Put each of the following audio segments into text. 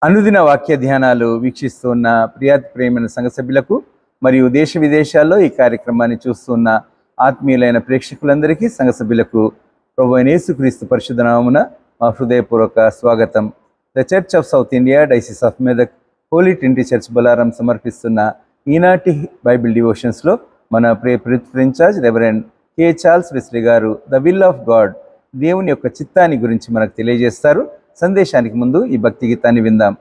అనుదిన వాక్య ధ్యానాలు వీక్షిస్తున్న ప్రియమైన సంఘ సభ్యులకు మరియు దేశ విదేశాల్లో ఈ కార్యక్రమాన్ని చూస్తున్న ఆత్మీయులైన ప్రేక్షకులందరికీ సంఘ సభ్యులకు ప్రభువైన యేసుక్రీస్తు పరిశుద్ధ నామమున మా హృదయపూర్వక స్వాగతం. The church of South India diocese of Medak holy trinity church Bollaram సమర్పిస్తున్న ఈనాటి బైబిల్ డివోషన్స్లో మన principal incharge reverend K. Charles Wesley గారు ద విల్ ఆఫ్ గాడ్, దేవుని యొక్క చిత్తాన్ని గురించి మనకు తెలియజేస్తారు. సందేశానికి ముందు ఈ భక్తి గీతాన్ని విందాం.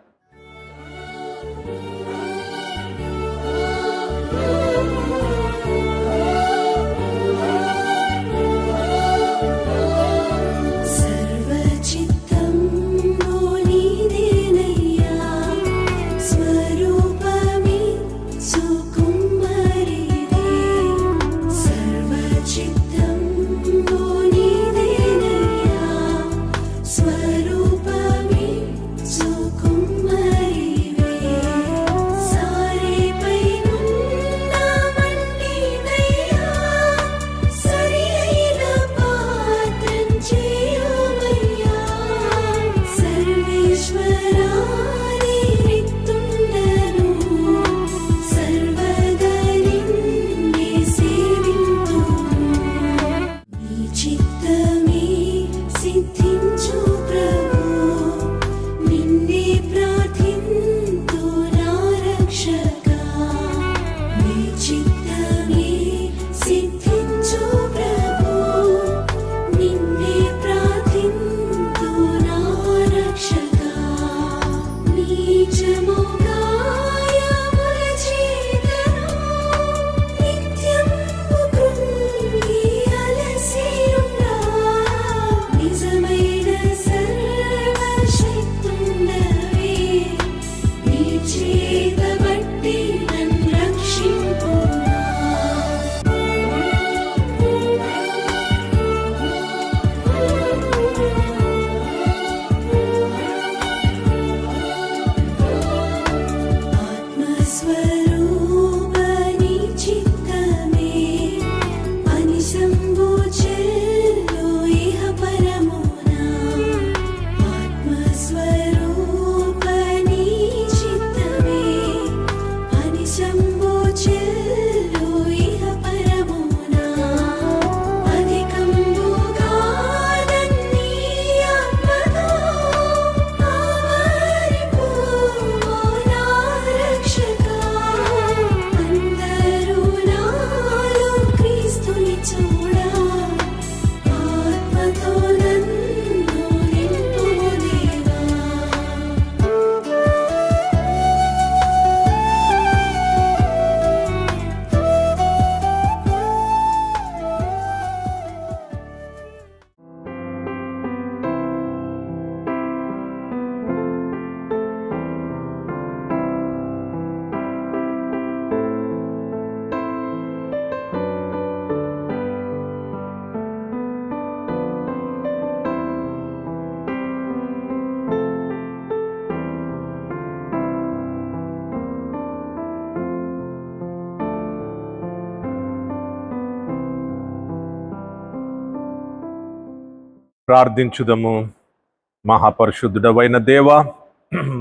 ప్రార్థించుదము. మహాపరిశుద్ధుడవైన దేవా,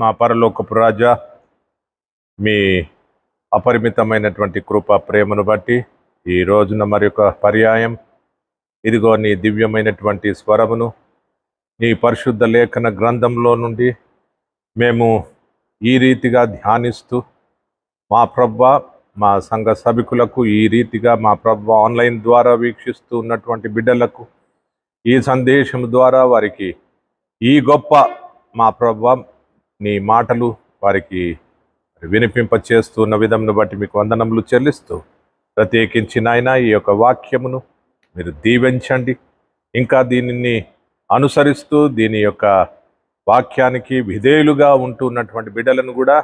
మా పరలోకపు రాజా, మీ అపరిమితమైనటువంటి కృప ప్రేమను బట్టి ఈ రోజున మరొక పర్యాయం ఇదిగో నీ దివ్యమైనటువంటి స్వరమును నీ పరిశుద్ధ లేఖన గ్రంథంలో నుండి మేము ఈ రీతిగా ధ్యానిస్తూ మా ప్రభువా, మా సంఘ సభికులకు ఈ రీతిగా మా ప్రభువా ఆన్లైన్ ద్వారా వీక్షిస్తూ ఉన్నటువంటి బిడ్డలకు ఈ సందేశం ద్వారా వారికి ఈ గొప్ప మా ప్రభువా నీ మాటలు వారికి వినిపింప చేస్తున్న విధంను బట్టి మీకు వందనములు చెల్లిస్తూ, ప్రత్యేకించి నాయన ఈ యొక్క వాక్యమును మీరు దీవించండి. ఇంకా దీనిని అనుసరిస్తూ దీని యొక్క వాక్యానికి విధేయులుగా ఉంటున్నటువంటి బిడ్డలను కూడా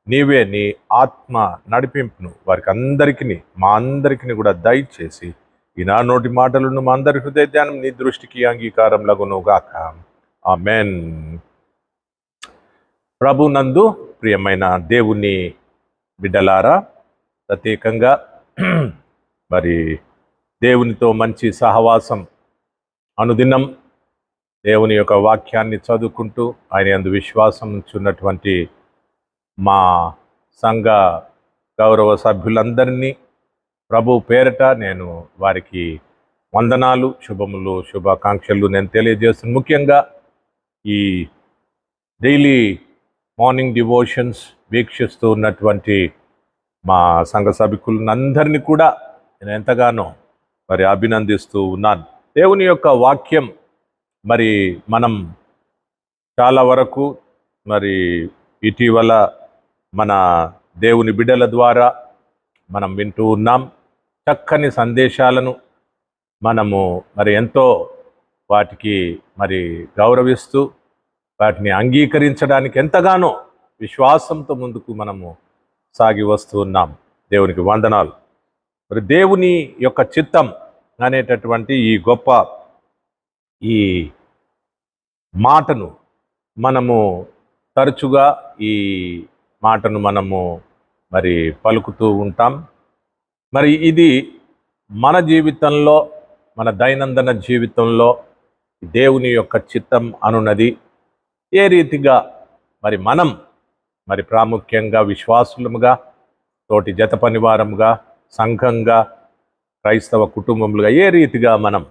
నీవే నీ ఆత్మ నడిపింపును వారికి అందరికీ మా అందరికీ కూడా దయచేసి ఈ నా నోటి మాటలను మా అందరి హృదయ ధ్యానం నీ దృష్టికి అంగీకారం లగునుగాక. ఆమేన్. ప్రభునందు ప్రియమైన దేవుని బిడ్డలారా, ప్రత్యేకంగా మరి దేవునితో మంచి సహవాసం అనుదినం దేవుని యొక్క వాక్యాన్ని చదువుకుంటూ ఆయన యందు విశ్వాసం ఉంచున్నటువంటి మా సంఘ గౌరవ సభ్యులందరినీ ప్రభు పేరట నేను వారికి వందనాలు, శుభములు, శుభాకాంక్షలు నేను తెలియజేస్తున్నాను. ముఖ్యంగా ఈ డైలీ మార్నింగ్ డివోషన్స్ వీక్షిస్తూ ఉన్నటువంటి మా సంఘ సభ్యులందరినీ కూడా నేను ఎంతగానో మరి అభినందిస్తూ ఉన్నాను. దేవుని యొక్క వాక్యం మరి మనం చాలా వరకు మరి ఇటీవల మన దేవుని బిడ్డల ద్వారా మనం వింటూ ఉన్నాం. చక్కని సందేశాలను మనము మరి ఎంతో వాటికి మరి గౌరవిస్తూ వాటిని అంగీకరించడానికి ఎంతగానో విశ్వాసంతో ముందుకు మనము సాగి వస్తూ ఉన్నాం. దేవునికి వందనాలు. మరి దేవుని యొక్క చిత్తం అనేటటువంటి ఈ గొప్ప ఈ మాటను మనము తరచుగా ఈ మాటను మనము మరి పలుకుతూ ఉంటాం. మరి ఇది మన జీవితంలో, మన దైనందిన జీవితంలో దేవుని యొక్క చిత్తం అనున్నది ఏ రీతిగా మరి మనం మరి ప్రాముఖ్యంగా విశ్వాసులముగా, తోటి జత పనివారముగా, సంఘంగా, క్రైస్తవ కుటుంబములుగా ఏ రీతిగా మనం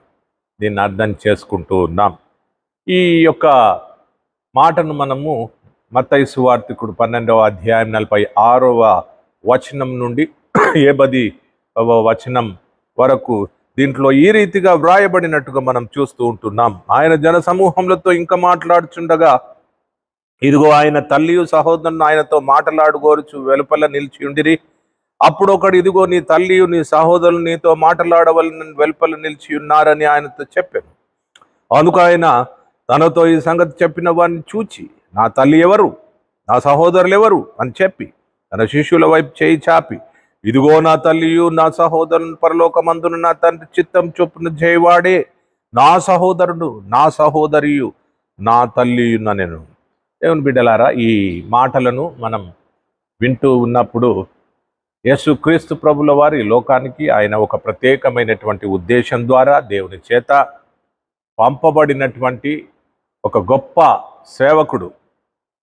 దీన్ని అర్థం చేసుకుంటూ ఉన్నాం. ఈ యొక్క మాటను మనము మత్తయి సువార్తికుడు 12వ అధ్యాయం 46వ వచనం నుండి 50వ వచనం వరకు దీంట్లో ఈ రీతిగా వ్రాయబడినట్టుగా మనం చూస్తూ ఉంటున్నాం. ఆయన జన సమూహములతో ఇంకా మాట్లాడుచుండగా, ఇదిగో ఆయన తల్లియు సహోదరుని ఆయనతో మాట్లాడుకోరుచు వెలుపల నిలిచి ఉండిరి. అప్పుడు ఒకడు, ఇదిగో నీ తల్లియు నీ సహోదరులు నీతో మాట్లాడవలని వెలుపల నిలిచి ఉన్నారని ఆయనతో చెప్పాను. అందుకు ఆయన తనతో ఈ సంగతి చెప్పిన వారిని చూచి, నా తల్లి ఎవరు, నా సహోదరులు ఎవరు అని చెప్పి తన శిష్యుల వైపు చేయి చాపి, ఇదిగో నా తల్లియు నా సహోదరుని పరలోకమందున నా తండ్రి చిత్తం చొప్పున చేయవాడే నా సహోదరుడు, నా సహోదరియు, నా తల్లియు నేను. దేవుని బిడ్డలారా, ఈ మాటలను మనం వింటూ ఉన్నప్పుడు యేసుక్రీస్తు ప్రభుల వారి లోకానికి ఆయన ఒక ప్రత్యేకమైనటువంటి ఉద్దేశం ద్వారా దేవుని చేత పంపబడినటువంటి ఒక గొప్ప సేవకుడు,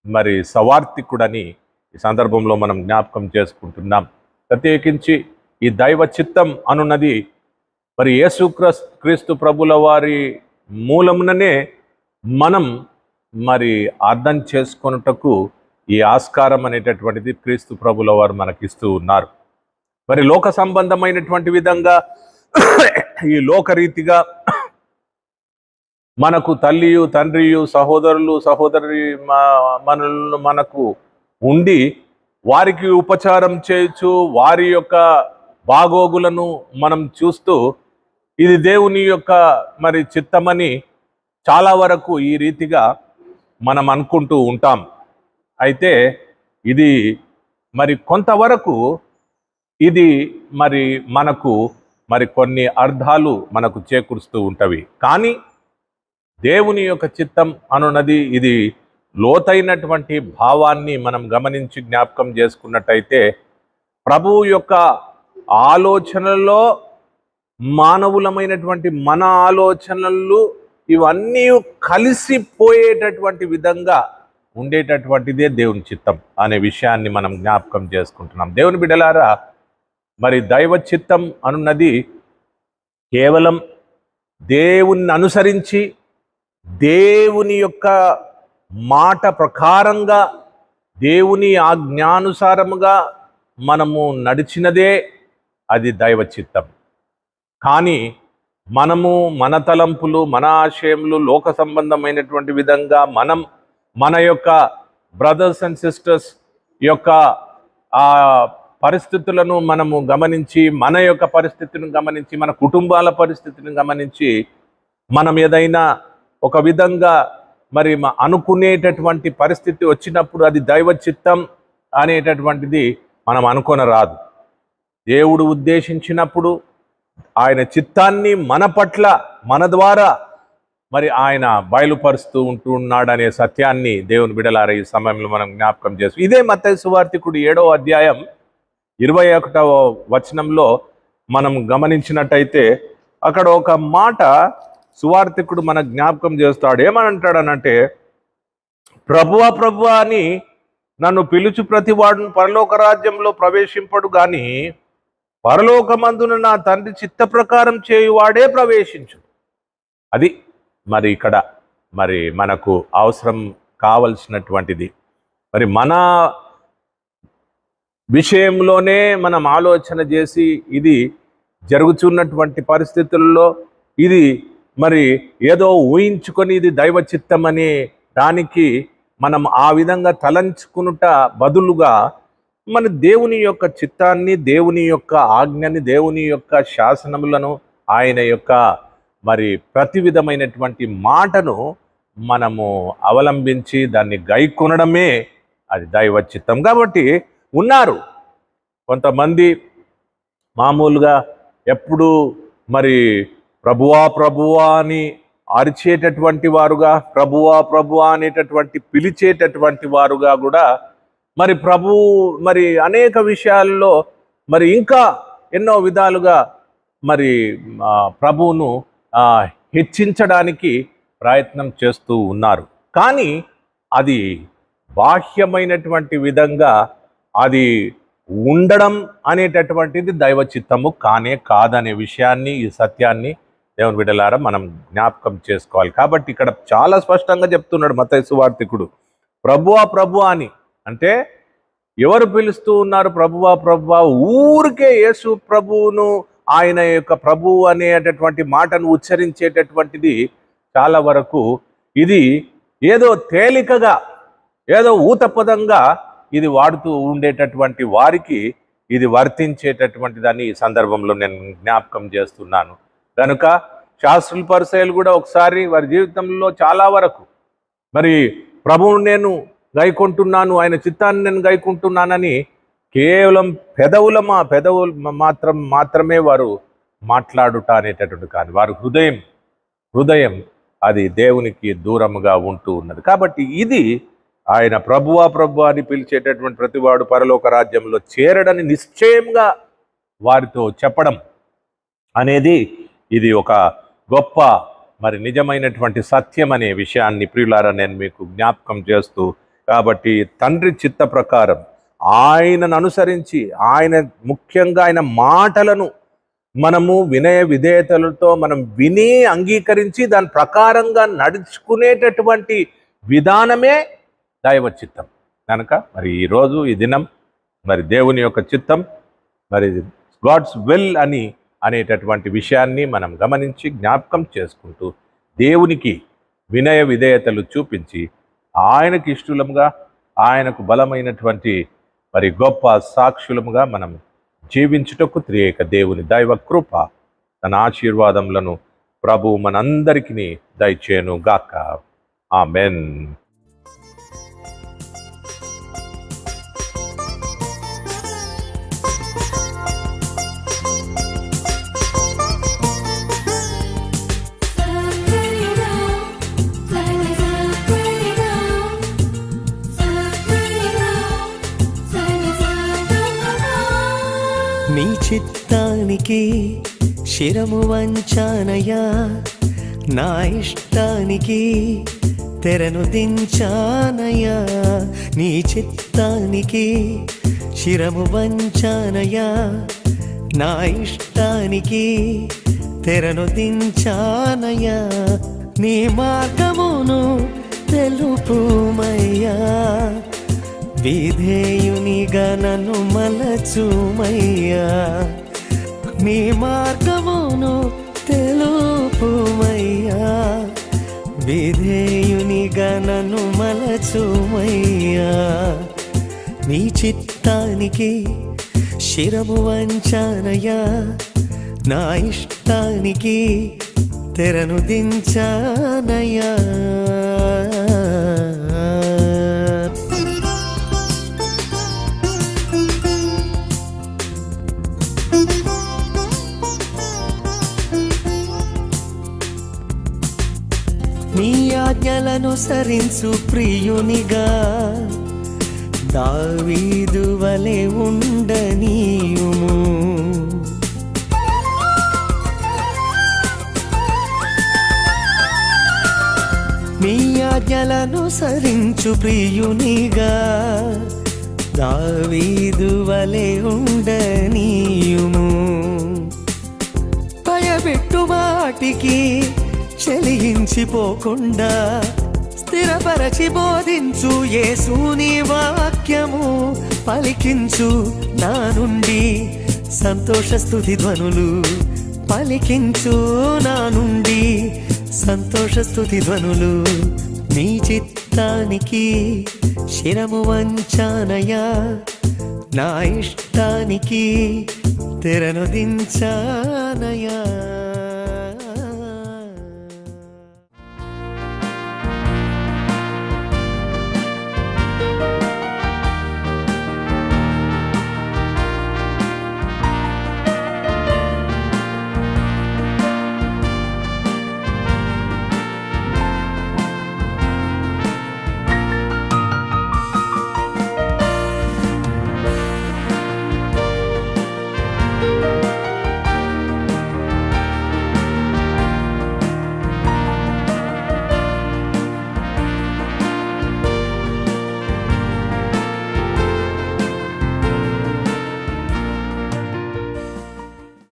మరి సవార్థికుడని ఈ సందర్భంలో మనం జ్ఞాపకం చేసుకుంటున్నాం. ప్రత్యేకించి ఈ దైవ చిత్తం అనున్నది మరి యేసుక్రీస్తు ప్రభుల వారి మూలముననే మనం మరి అర్థం చేసుకొనుటకు ఈ ఆస్కారం అనేటటువంటిది క్రీస్తు ప్రభుల వారు మనకిస్తూ ఉన్నారు. మరి లోక సంబంధమైనటువంటి విధంగా ఈ లోకరీతిగా మనకు తల్లియు తండ్రియు సహోదరులు సహోదరి మనకు ఉండి వారికి ఉపచారం చేయొచ్చు, వారి యొక్క బాగోగులను మనం చూస్తూ ఇది దేవుని యొక్క మరి చిత్తమని చాలా వరకు ఈ రీతిగా మనం అనుకుంటూ ఉంటాం. అయితే ఇది మరి కొంతవరకు ఇది మరి మనకు మరి కొన్ని అర్థాలు మనకు చేకూరుస్తూ ఉంటవి. కానీ దేవుని యొక్క చిత్తం అనున్నది ఇది లోతైనటువంటి భావాన్ని మనం గమనించి జ్ఞాపకం చేసుకున్నట్టయితే ప్రభువు యొక్క ఆలోచనల్లో మానవులమైనటువంటి మన ఆలోచనలు ఇవన్నీ కలిసిపోయేటటువంటి విధంగా ఉండేటటువంటిదే దేవుని చిత్తం అనే విషయాన్ని మనం జ్ఞాపకం చేసుకుంటున్నాం. దేవుని బిడ్డలారా, మరి దైవ చిత్తం అనున్నది కేవలం దేవుణ్ణి అనుసరించి దేవుని యొక్క మాట ప్రకారంగా దేవుని ఆజ్ఞానుసారముగా మనము నడిచినదే అది దైవ చిత్తం. కానీ మనము మన తలంపులు, మన ఆశయములు లోక సంబంధమైనటువంటి విధంగా మన యొక్క బ్రదర్స్ అండ్ సిస్టర్స్ యొక్క ఆ పరిస్థితులను మనము గమనించి, మన యొక్క పరిస్థితిని గమనించి, మన కుటుంబాల పరిస్థితిని గమనించి మనం ఏదైనా ఒక విధంగా మరి అనుకునేటటువంటి పరిస్థితి వచ్చినప్పుడు అది దైవ చిత్తం అనేటటువంటిది మనం అనుకొనరాదు. దేవుడు ఉద్దేశించినప్పుడు ఆయన చిత్తాన్ని మన పట్ల మన ద్వారా మరి ఆయన బయలుపరుస్తూ ఉంటున్నాడనే సత్యాన్ని దేవుని బిడ్డలారా ఈ సమయంలో మనం జ్ఞాపకం చేస్తాం. ఇదే మత్తయి సువార్తికుడు 7వ అధ్యాయం 21వ వచనంలో మనం గమనించినట్టయితే అక్కడ ఒక మాట సువార్థికుడు మన జ్ఞాపకం చేస్తాడు. ఏమని అంటాడనంటే, ప్రభువా ప్రభువా అని నన్ను పిలుచు ప్రతివాడును పరలోక రాజ్యంలో ప్రవేశింపడు గాని పరలోకమందున నా తండ్రి చిత్త ప్రకారం చేయువాడే ప్రవేశించు. అది మరి ఇక్కడ మరి మనకు అవసరం కావలసినటువంటిది. మరి మన విషయంలోనే మనం ఆలోచన చేసి ఇది జరుగుతున్నటువంటి పరిస్థితుల్లో ఇది మరి ఏదో ఊహించుకొని ఇది దైవ చిత్తం అనే దానికి మనం ఆ విధంగా తలంచుకునుట బదులుగా మన దేవుని యొక్క చిత్తాన్ని, దేవుని యొక్క ఆజ్ఞని, దేవుని యొక్క శాసనములను, ఆయన యొక్క మరి ప్రతి విధమైనటువంటి మాటను మనము అవలంబించి దాన్ని గైకొనడమే అది దైవ చిత్తం. కాబట్టి ఉన్నారు కొంతమంది మామూలుగా ఎప్పుడు మరి ప్రభువా ప్రభువా అని అరిచేటటువంటి వారుగా, ప్రభువా ప్రభువా అనేటటువంటి పిలిచేటటువంటి వారుగా కూడా మరి మరి అనేక విషయాల్లో మరి ఇంకా ఎన్నో విధాలుగా మరి ప్రభువును హెచ్చించడానికి ప్రయత్నం చేస్తూ ఉన్నారు. కానీ అది బాహ్యమైనటువంటి విధంగా అది ఉండడం అనేటటువంటిది దైవ చిత్తము కానే కాదనే విషయాన్ని, ఈ సత్యాన్ని దేవుని బిడ్డలారా మనం జ్ఞాపకం చేసుకోవాలి. కాబట్టి ఇక్కడ చాలా స్పష్టంగా చెప్తున్నాడు మత్తయి సువార్తికుడు, ప్రభువా ప్రభువా అని. అంటే ఎవరు పిలుస్తూ ఉన్నారు ప్రభువా ప్రభువా? ఊరికే యేసు ప్రభువును, ఆయన యొక్క ప్రభువు అనేటటువంటి మాటను ఉచ్చరించేటటువంటిది చాలా వరకు ఇది ఏదో తేలికగా, ఏదో ఊతపదంగా ఇది వాడుతూ ఉండేటటువంటి వారికి ఇది వర్తించేటటువంటి దాన్ని ఈ సందర్భంలో నేను జ్ఞాపకం చేస్తున్నాను. కనుక శాస్త్రుల పరిసయ్యులు కూడా ఒకసారి వారి జీవితంలో చాలా వరకు మరి ప్రభువును నేను గైకొంటున్నాను, ఆయన చిత్తాన్ని నేను గైకుంటున్నానని కేవలం పెదవులు మాత్రమే వారు మాట్లాడుట అనేటటువంటి కాదు, వారి హృదయం అది దేవునికి దూరముగా ఉంటూ ఉన్నది. కాబట్టి ఇది ఆయన ప్రభువా ప్రభువా అని పిలిచేటటువంటి ప్రతివాడు పరలోక రాజ్యంలో చేరడని నిశ్చయంగా వారితో చెప్పడం అనేది ఇది ఒక గొప్ప మరి నిజమైనటువంటి సత్యం అనే విషయాన్ని ప్రియులారా నేను మీకు జ్ఞాపకం చేస్తూ, కాబట్టి తండ్రి చిత్త ప్రకారం ఆయనను అనుసరించి, ఆయన ముఖ్యంగా ఆయన మాటలను మనము వినయ విధేయతలతో మనం విని అంగీకరించి దాని ప్రకారంగా నడుచుకునేటటువంటి విధానమే దైవ చిత్తం. కనుక మరి ఈరోజు ఈ దినం మరి దేవుని యొక్క చిత్తం, మరి గాడ్స్ విల్ అనేటటువంటి విషయాన్ని మనం గమనించి జ్ఞాపకం చేసుకుంటూ దేవునికి వినయ విధేయతలు చూపించి ఆయనకు ఇష్టలుగా, ఆయనకు బలమైనటువంటి మరి గొప్ప సాక్షులముగా మనం జీవించుటకు త్రియేక దేవుని దైవ కృప తన ఆశీర్వాదములను ప్రభు మనందరికీ దయచేయను గాక. ఆమెన్. నీ చిత్తానికి శిరము వంచానయా, నా ఇష్టానికి తెరను దించానయా. నీ చిత్తానికి శిరము వంచానయా, నా ఇష్టానికి తెరను దించానయా. నీ మార్గమును తెలుపుమయ్యా, విధేయునిగా నన్ను మలచుమయ్యా. నీ మార్గమును తెలుపుమయ్యా, విధేయునిగా నన్ను మలచుమయ్యా. నీ చిత్తానికి శిరము వంచానయా, నా ఇష్టానికి తెరను దించానయా. నీ ఆజ్ఞలను సరించు ప్రియునిగా, దావీదు వలె ఉండనీయుము. ఆజ్ఞలను సరించు ప్రియునిగా దావీదు వలె ఉండనీయుము. భయపెట్టు వాటికి చెలించిపోకుండా స్థిరపరచి బోధించు యేసుని వాక్యము పలికించు నా నుండి సంతోష స్తుతి ధ్వనులు పలికించు నా నుండి సంతోష స్తుతి ధ్వనులు. నీ చిత్తానికి శిరము వంచానయా, నా ఇష్టానికి తెరను దించానయా.